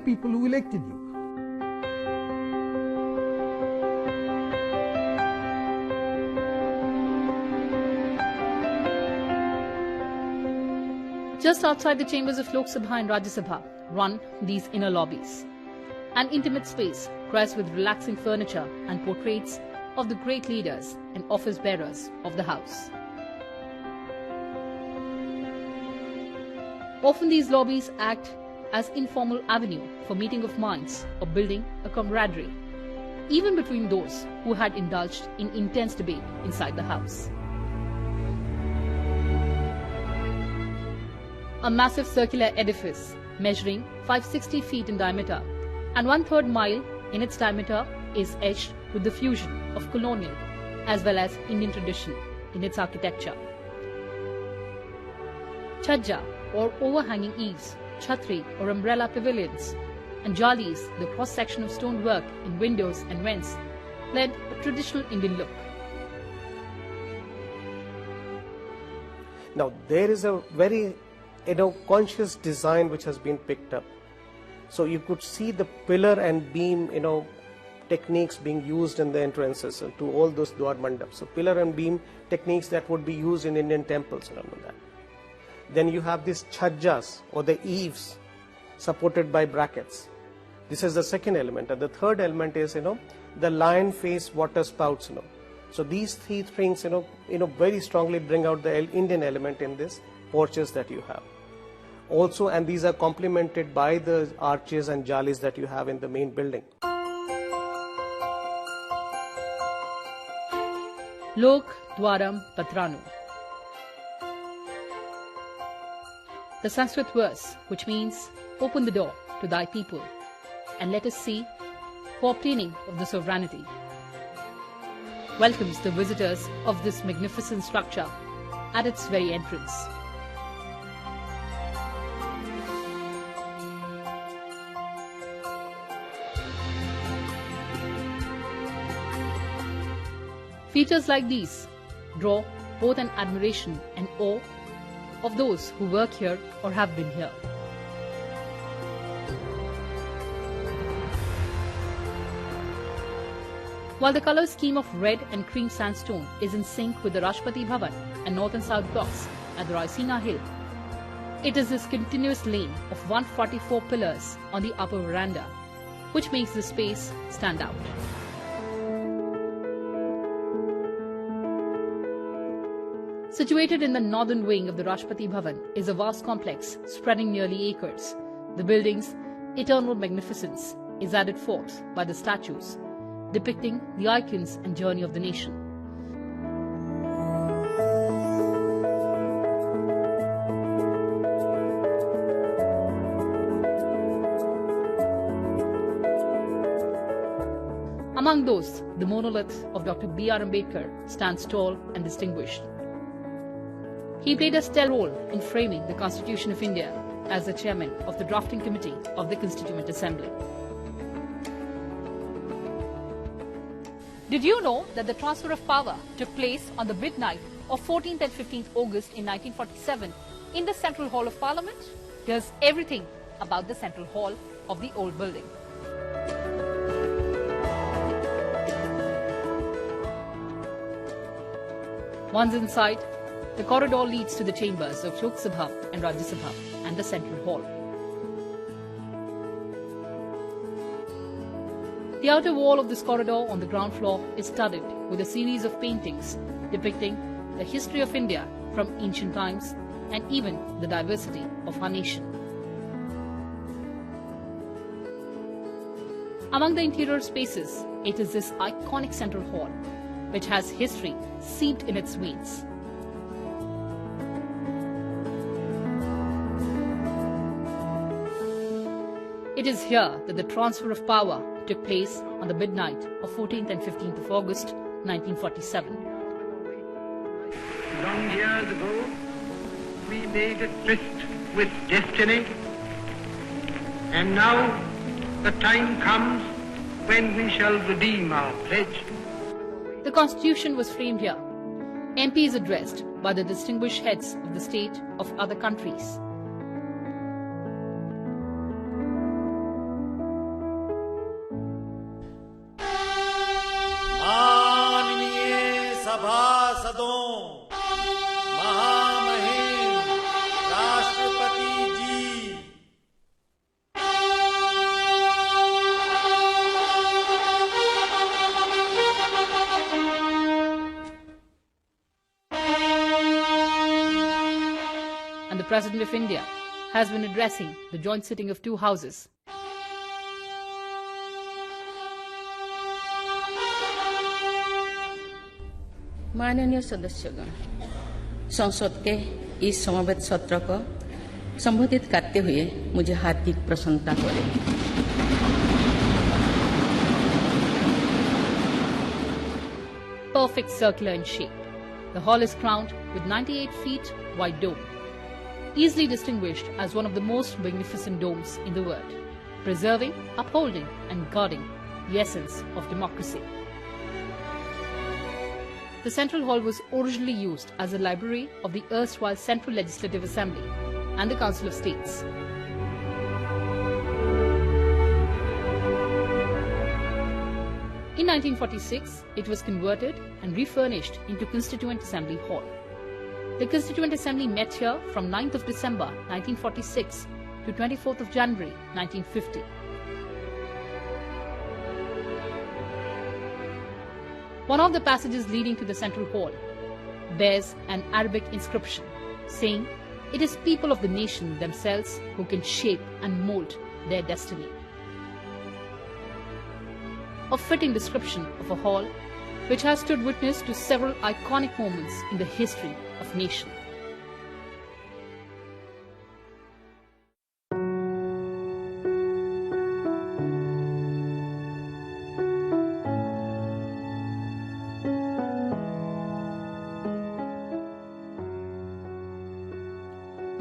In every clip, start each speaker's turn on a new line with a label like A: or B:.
A: people who elected you.
B: Just outside the chambers of Lok Sabha and Rajya Sabha run these inner lobbies. An intimate space dressed with relaxing furniture and portraits of the great leaders and office bearers of the House. Often these lobbies act as informal avenue for meeting of minds or building a camaraderie, even between those who had indulged in intense debate inside the House. A massive circular edifice measuring 560 feet in diameter and 1/3 mile in its diameter is etched with the fusion of colonial as well as Indian tradition in its architecture. Chhajja or overhanging eaves, chhatri or umbrella pavilions, and jalis, the cross-section of stonework in windows and vents, lend a traditional Indian look.
C: Now there is a very conscious design which has been picked up. So you could see the pillar and beam techniques being used in the entrances to all those Dwar Mandaps. So pillar and beam techniques that would be used in Indian temples and all of that. Then you have these chhajjas or the eaves supported by brackets. This is the second element. And the third element is the lion face water spouts. So these three things very strongly bring out the Indian element in this porches that you have. Also, and these are complemented by the arches and jalis that you have in the main building.
B: Lok Dwaram Patranu. The Sanskrit verse, which means open the door to thy people and let us see for obtaining of the sovereignty, welcomes the visitors of this magnificent structure at its very entrance. Features like these draw both an admiration and awe of those who work here or have been here. While the color scheme of red and cream sandstone is in sync with the Rashtrapati Bhavan and north and south blocks at the Raisina Hill, it is this continuous lane of 144 pillars on the upper veranda which makes the space stand out. Situated in the northern wing of the Rashtrapati Bhavan is a vast complex spreading nearly acres. The building's eternal magnificence is added forth by the statues depicting the icons and journey of the nation. Among those, the monolith of Dr. B.R. Ambedkar stands tall and distinguished. He played a stellar role in framing the Constitution of India as the chairman of the drafting committee of the Constituent Assembly. Did you know that the transfer of power took place on the midnight of 14th and 15th August in 1947 in the Central Hall of Parliament? Here's everything about the Central Hall of the old building. Once inside, the corridor leads to the chambers of Lok Sabha and Rajya Sabha and the Central Hall. The outer wall of this corridor on the ground floor is studded with a series of paintings depicting the history of India from ancient times and even the diversity of our nation. Among the interior spaces, it is this iconic Central Hall, which has history seeped in its veins. It is here that the transfer of power took place on the midnight of 14th and 15th of August, 1947.
D: Long years ago, we made a tryst with destiny, and now the time comes when we shall redeem our pledge.
B: The Constitution was framed here. MPs addressed by the distinguished heads of the state of other countries.
A: सांसदों, महामहिम राष्ट्रपति जी,
B: and the President of India has been addressing the joint sitting of two houses.
E: माननीय सदस्यगण, संसद के इस समवेत सत्र को संबोधित करते हुए मुझे हार्दिक प्रसन्नता हो रही है।
B: Perfect circular in shape, the hall is crowned with 98 feet wide dome, easily distinguished as one of the most magnificent domes in the world, preserving, upholding and guarding the essence of democracy. The Central Hall was originally used as a library of the erstwhile Central Legislative Assembly and the Council of States. In 1946, it was converted and refurnished into Constituent Assembly Hall. The Constituent Assembly met here from 9th of December 1946 to 24th of January 1950. One of the passages leading to the Central Hall bears an Arabic inscription saying, "It is people of the nation themselves who can shape and mold their destiny." A fitting description of a hall which has stood witness to several iconic moments in the history of nation.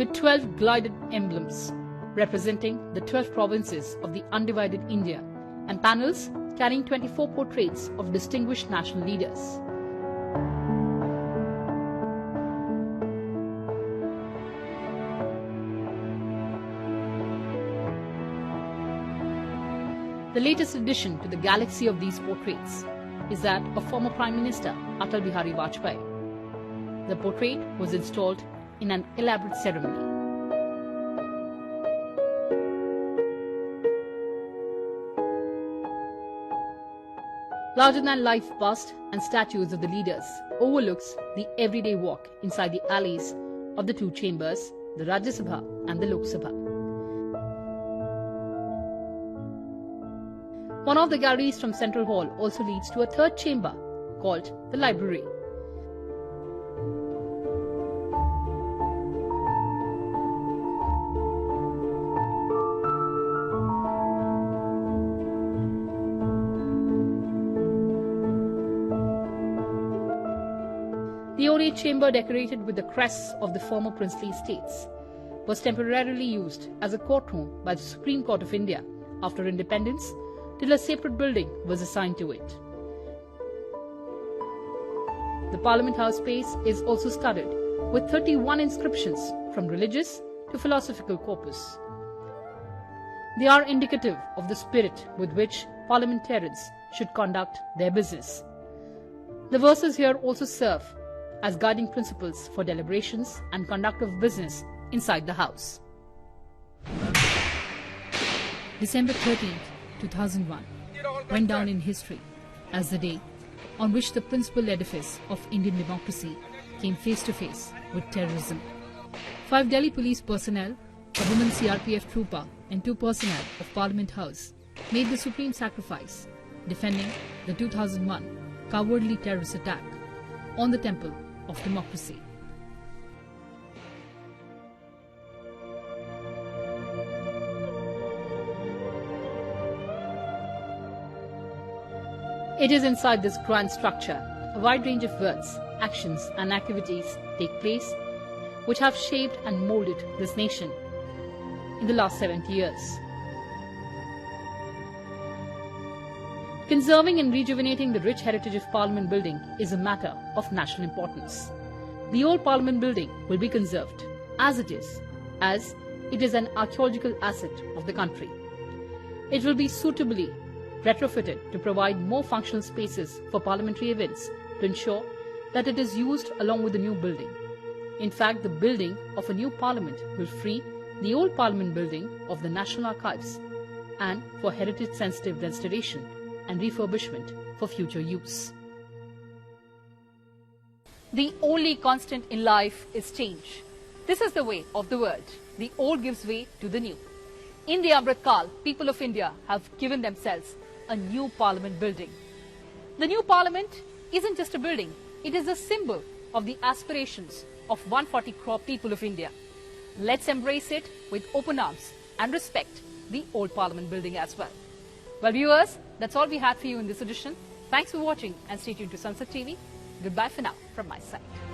B: With 12 glided emblems representing the 12 provinces of the undivided India and panels carrying 24 portraits of distinguished national leaders. The latest addition to the galaxy of these portraits is that of former Prime Minister Atal Bihari Vajpayee. The portrait was installed in an elaborate ceremony. Larger-than-life bust and statues of the leaders overlooks the everyday walk inside the alleys of the two chambers, the Rajya Sabha and the Lok Sabha. One of the galleries from Central Hall also leads to a third chamber called the Library. The Orient chamber, decorated with the crests of the former princely estates, was temporarily used as a courtroom by the Supreme Court of India after independence till a separate building was assigned to it. The Parliament House space is also studded with 31 inscriptions from religious to philosophical corpus. They are indicative of the spirit with which parliamentarians should conduct their business. The verses here also serve as guiding principles for deliberations and conduct of business inside the House. December 13th, 2001 went down in history as the day on which the principal edifice of Indian democracy came face to face with terrorism. 5 Delhi police personnel, a woman CRPF trooper and 2 personnel of Parliament House made the supreme sacrifice, defending the 2001 cowardly terrorist attack on the temple of democracy. It is inside this grand structure a wide range of words, actions and activities take place which have shaped and molded this nation in the last 70 years. Conserving and rejuvenating the rich heritage of Parliament Building is a matter of national importance. The old Parliament Building will be conserved as it is an archaeological asset of the country. It will be suitably retrofitted to provide more functional spaces for parliamentary events to ensure that it is used along with the new building. In fact, the building of a new parliament will free the old parliament building of the National Archives and for heritage-sensitive restoration and refurbishment for future use. The only constant in life is change. This is the way of the world. The old gives way to the new. In the Amrit Kal, people of India have given themselves a new parliament building. The new parliament isn't just a building, it is a symbol of the aspirations of 140 crore people of India. Let's embrace it with open arms and respect the old parliament building as well. Well, viewers, that's all we had for you in this edition. Thanks for watching and stay tuned to Sunset TV. Goodbye for now from my side.